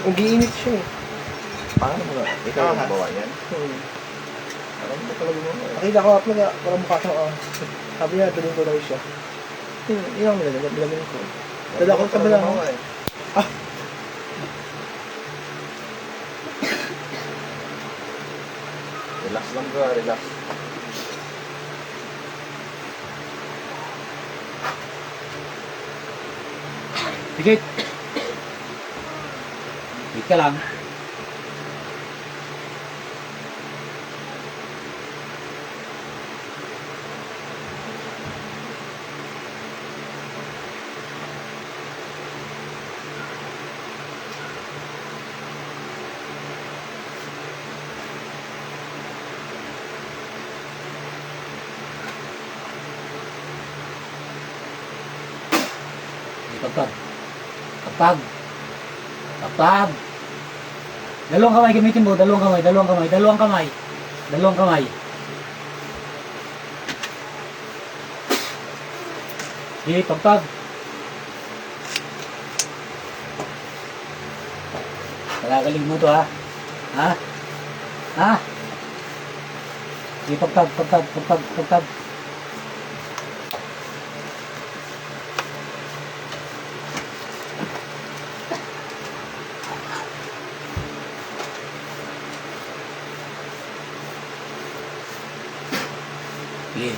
Nag-iinit siya eh. Paano mo na? Ikaw yung nagawa yan? Alam mo talaga mo. Nakita ko ako na parang mukha siyang sabi niya, dalhin ko daw siya. Ilang nilagyan ko. Dala ko sa bala mo. Relax lang bro, relax. Higit. Higit ka lang. Pagpag. Pagpag. Pagpag. Dalawang kamay gamitin mo. Dalawang kamay. Dalawang kamay. Dalawang kamay. Dalawang kamay. Sige, pagpag. Palagaling mo to ha. Ha? Ha? Sige, pagpag. Pagpag. Pagpag. Pagpag. Sige.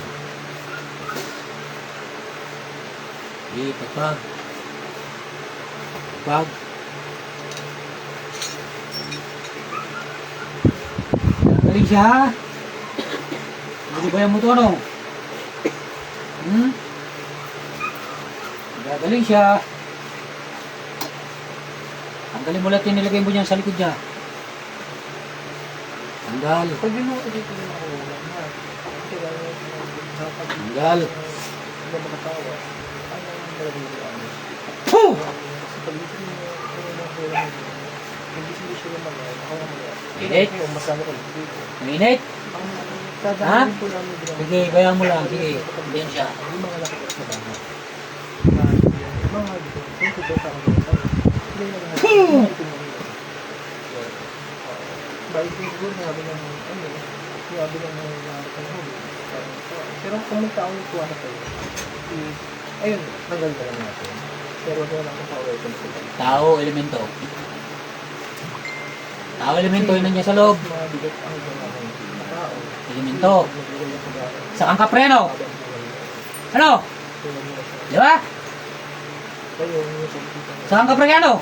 Sige, pagpag. Pagpag. Galing siya ha? Hindi ba yung mo to ano? Gagaling siya. Tanggalin mo lahat yung nilagay mo dyan sa likod niya. Tanggal. Pag yun ako dito na ako. Tanggal. Hindi ba makatawa? Ano yung talagang ano? Woo! Kasi pag dito yung hindi siya yung mga ako ang mga Init? yung masama ko dito. Mainit? Dadaanin po namin din. Sige, bayan mo lang. Sige. Diyan siya. Yung mga laki sa bahay. Mga dito. Yung dito sa akin. Hindi na mga balik yung siguro nabi ng ano, nabi ng mga huli. Pero kung may taong ikuha na tayo, ayun, tanggal na lang natin. Pero wala lang kung power control. Tao, elemento. Tao, elemento. Yun nandiyan sa loob. Mga bigat ang gano'n ng tao. Elemento. Sakang kapreno. Ano? Di ba? Kayo, yung pagkita mo. Sakang kapreno.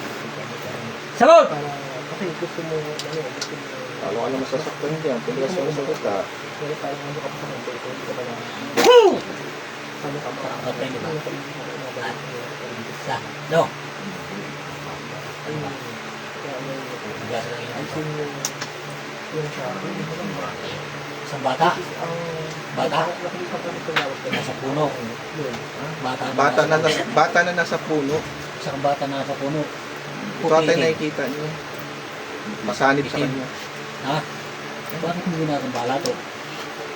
Sagot! Kasi gusto mo, ano, gusto mo. Talo ka na masasaktan dyan. Piligas mo sa gusta. Pero parang ano ka pa sa mga ito, hindi ka ba na. Woo! Ano ka pa? Okay, di ba? Ano ka pa? Sa, no. Ayun, kaya ano yun. Bigas lang yun. Ayun yung siya. Isang bata. Ang Bata? nakikita ko nito lawak ko. Nasa puno. Yun. Bata na nasa puno. Isang bata na nasa puno. Ito ata yung nakikita niyo. Masanib sa kanya. Ha? Bakit hindi natin bala to?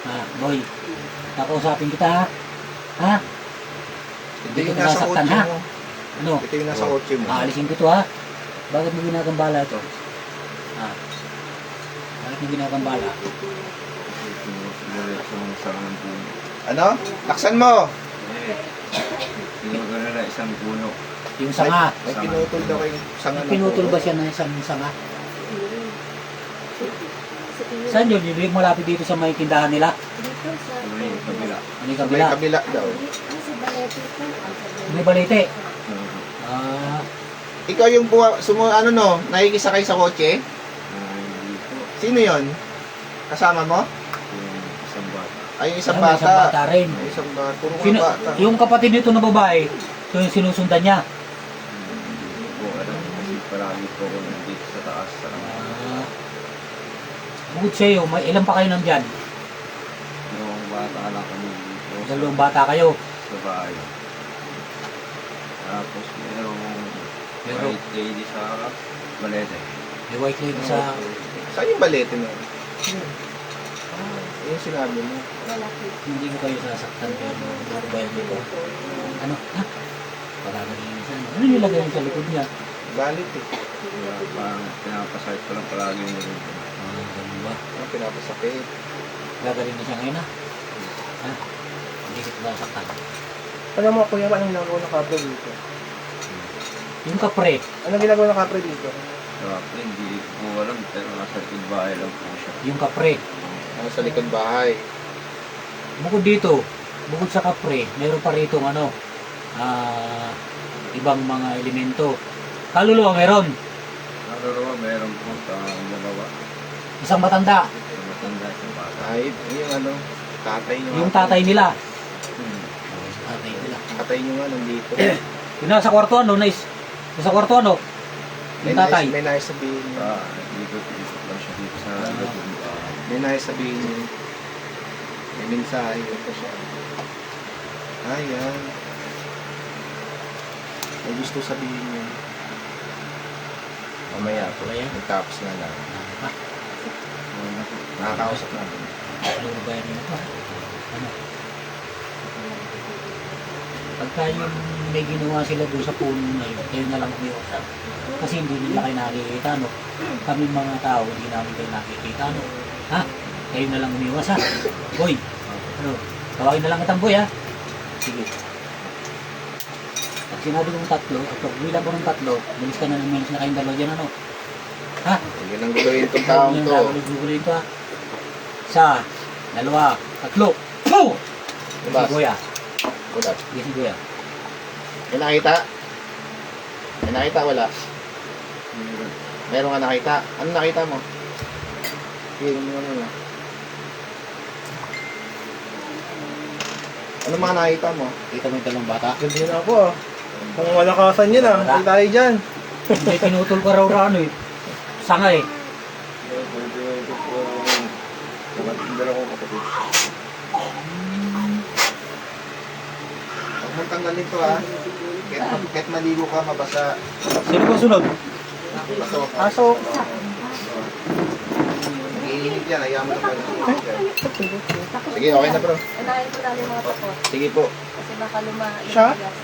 Ha, boy. Nakausapin kita ha? Ha? Ito yung kita nasa nasaktan, kotse ha? mo. Ano? Ito yung nasa kotse mo. Aalisin ko to ha? Bakit mo ginagambala ito? Ha? Bakit mo ginagambala? Ano? Laksan mo! Tinugano na isang puno. Yung sanga. May pinutol daw kayong sanga May ng pinutol puno. ba siya ng isang sanga? Saan yun? Yung malapit dito sa may tindahan nila? May kabila. Ano yung Sa may kabila? kabila daw. May balete. Ah, Ikaw yung ano no, nakikisakay sa kotse? Hindi po. Sino yon? Kasama mo? Yung isang bata. Ay, yung isang may bata. isang bata rin. Ay, isang bata. Puro Sino, mga bata. yung kapatid nito na babae, ito yung sinusundan niya. Hindi po alam kasi palagi po ako nandito sa taas. Ah, bukod sa iyo, may ilan pa kayo nandyan? Yung bata lang kami dito Dalawang bata kayo. sa bahay. Tapos merong Meron. white lady sa balete. May white lady sa... Saan yung balete mo? Yung sinabi mo. Hindi ko kayo sasaktan pero babayan nito. Ano? Ha? Pagkakalinisan. Ano nilagay yun sa likod niya? Galit eh. Kaya parang pinapasakit ko lang palagi yung ganito. Ganun ba? Ang pinapasakit. Gagaling na siya ngayon ha? Ha? Hindi kita sasaktan. Alam mo, kuya, anong ginagawa ng kapre dito? Yung kapre, Anong ginagawa ng kapre dito? So, hindi ko alam, pero nasa likod bahay lang po siya. yung kapre. Ano sa likod bahay? Bukod dito, bukod sa kapre, meron pa rito ibang mga elemento. Kaluluwa meron. Naroroon, meron po sa dalawa. Isang matanda, Sa matanda, sa bata. Kahit yung ano, tatay nyo. yung tatay nila. Hmm. Tatay nila. Tatay nyo nga nandito. Yung nasa kwarto nasa kwarto yung tatay. May nais sabihin nyo. Ikot-ikot lang siya dito sa likod ng bahay. May nais sabihin nyo. May mensahe ko siya. Ayan. May gusto sabihin nyo. Mamaya po. Ayan. Tapos na lang. Nakakausap natin. Ano ba yan ito? Ano? Pagka yung may ginawa sila doon sa puno na yun, kayo na lang umiusap. Kasi hindi nila kayo nakikita, no? Kami mga tao, hindi namin kayo nakikita, no? Ha? Kayo na lang umiwas, ha? Boy! Ano? Tawagin na lang kitang boy, ha? Sige. Pag sinabi kong tatlo, at pag bilang ko ng tatlo, bilis ka na ng minutes na kayong dalawa dyan, ano? Ha? Huwag nang guluhin itong taong to. Guguloy ito, ha? Isa, dalawa, tatlo. Go! Si Bas. Kuya. Bulat. Sige si Kuya. May nakita? May nakita? Wala. Meron ka nakita? Ano nakita mo? Sige, ano mo. Ano mga nakita mo? Kita mo yung dalawang bata? Ganda na ako ah. Kung malakasan yun ah, hindi tayo dyan. Hindi pinutol ka raw ano eh. Sanga eh. Ito po, yung dalawang kapatid. Huwag mong tanggalin to ha. Kahit maligo ka, mabasa. Sino po sunod? Baso. Aso. Nag-iinit yan. Ayaw mo na pala. Sige, okay na bro. Unahin ko namin mga tapos Sige po. kasi baka Siya? lumagas.